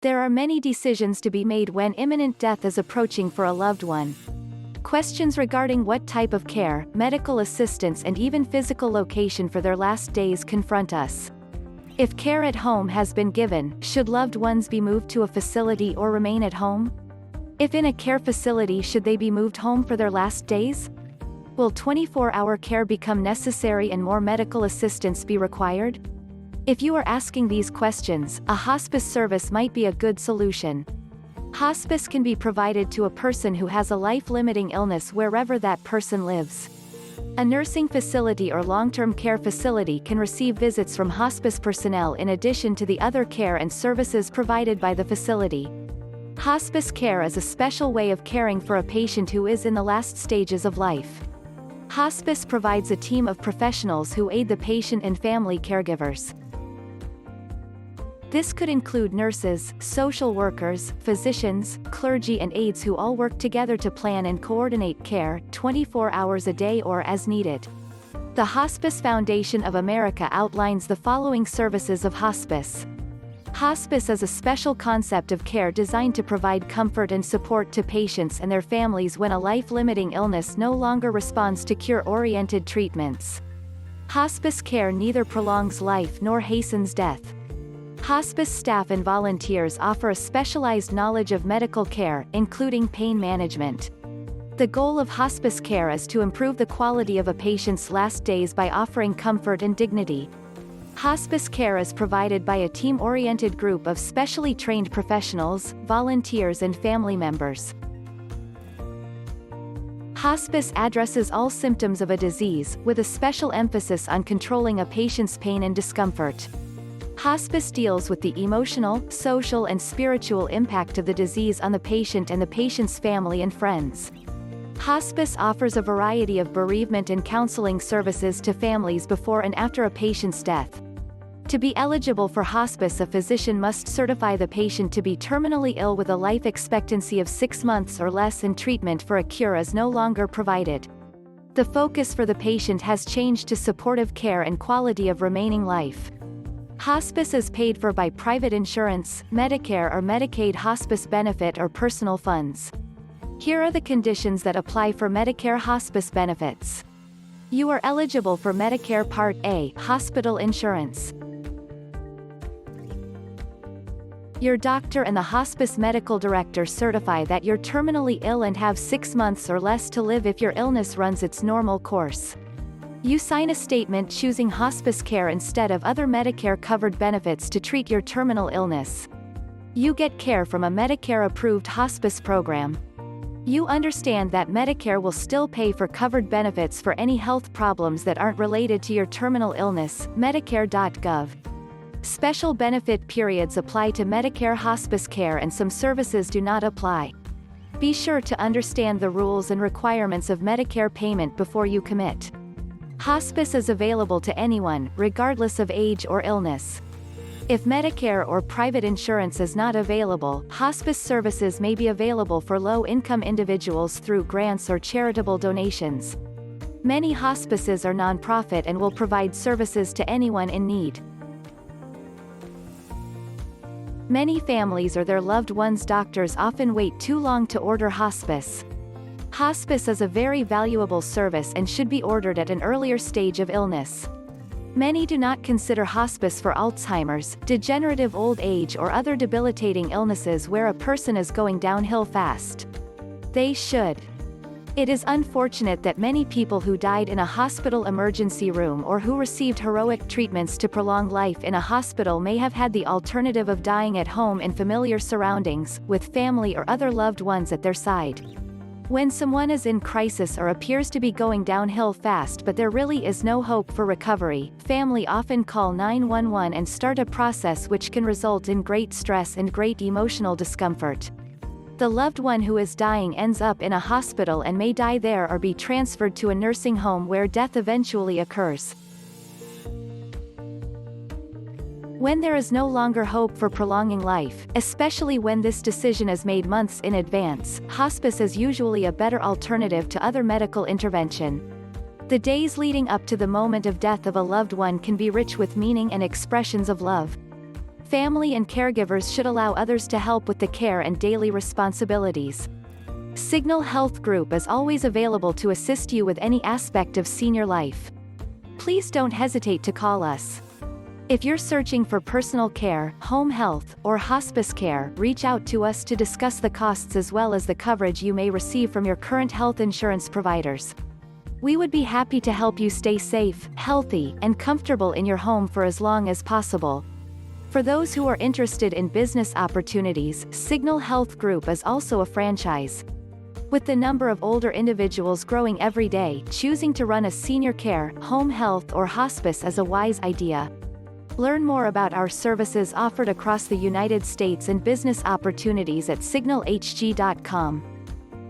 There are many decisions to be made when imminent death is approaching for a loved one. Questions regarding what type of care, medical assistance and even physical location for their last days confront us. If care at home has been given, should loved ones be moved to a facility or remain at home? If in a care facility, should they be moved home for their last days? Will 24-hour care become necessary and more medical assistance be required? If you are asking these questions, a hospice service might be a good solution. Hospice can be provided to a person who has a life-limiting illness wherever that person lives. A nursing facility or long-term care facility can receive visits from hospice personnel in addition to the other care and services provided by the facility. Hospice care is a special way of caring for a patient who is in the last stages of life. Hospice provides a team of professionals who aid the patient and family caregivers. This could include nurses, social workers, physicians, clergy and aides who all work together to plan and coordinate care, 24 hours a day or as needed. The Hospice Foundation of America outlines the following services of hospice. Hospice is a special concept of care designed to provide comfort and support to patients and their families when a life-limiting illness no longer responds to cure-oriented treatments. Hospice care neither prolongs life nor hastens death. Hospice staff and volunteers offer a specialized knowledge of medical care, including pain management. The goal of hospice care is to improve the quality of a patient's last days by offering comfort and dignity. Hospice care is provided by a team-oriented group of specially trained professionals, volunteers and family members. Hospice addresses all symptoms of a disease, with a special emphasis on controlling a patient's pain and discomfort. Hospice deals with the emotional, social and spiritual impact of the disease on the patient and the patient's family and friends. Hospice offers a variety of bereavement and counseling services to families before and after a patient's death. To be eligible for hospice, a physician must certify the patient to be terminally ill with a life expectancy of 6 months or less, and treatment for a cure is no longer provided. The focus for the patient has changed to supportive care and quality of remaining life. Hospice is paid for by private insurance, Medicare or Medicaid hospice benefit or personal funds. Here are the conditions that apply for Medicare hospice benefits. You are eligible for Medicare Part A, hospital insurance. Your doctor and the hospice medical director certify that you're terminally ill and have 6 months or less to live if your illness runs its normal course. You sign a statement choosing hospice care instead of other Medicare-covered benefits to treat your terminal illness. You get care from a Medicare-approved hospice program. You understand that Medicare will still pay for covered benefits for any health problems that aren't related to your terminal illness. Medicare.gov. Special benefit periods apply to Medicare hospice care and some services do not apply. Be sure to understand the rules and requirements of Medicare payment before you commit. Hospice is available to anyone, regardless of age or illness. If Medicare or private insurance is not available, hospice services may be available for low-income individuals through grants or charitable donations. Many hospices are nonprofit and will provide services to anyone in need. Many families or their loved ones' doctors often wait too long to order hospice. Hospice is a very valuable service and should be ordered at an earlier stage of illness. Many do not consider hospice for Alzheimer's, degenerative old age or other debilitating illnesses where a person is going downhill fast. They should. It is unfortunate that many people who died in a hospital emergency room or who received heroic treatments to prolong life in a hospital may have had the alternative of dying at home in familiar surroundings, with family or other loved ones at their side. When someone is in crisis or appears to be going downhill fast but there really is no hope for recovery, family often call 911 and start a process which can result in great stress and great emotional discomfort. The loved one who is dying ends up in a hospital and may die there or be transferred to a nursing home where death eventually occurs. When there is no longer hope for prolonging life, especially when this decision is made months in advance, hospice is usually a better alternative to other medical intervention. The days leading up to the moment of death of a loved one can be rich with meaning and expressions of love. Family and caregivers should allow others to help with the care and daily responsibilities. Signal Health Group is always available to assist you with any aspect of senior life. Please don't hesitate to call us. If you're searching for personal care, home health, or hospice care, reach out to us to discuss the costs as well as the coverage you may receive from your current health insurance providers. We would be happy to help you stay safe, healthy, and comfortable in your home for as long as possible. For those who are interested in business opportunities, Signal Health Group is also a franchise. With the number of older individuals growing every day, choosing to run a senior care, home health, or hospice is a wise idea. Learn more about our services offered across the United States and business opportunities at signalhg.com.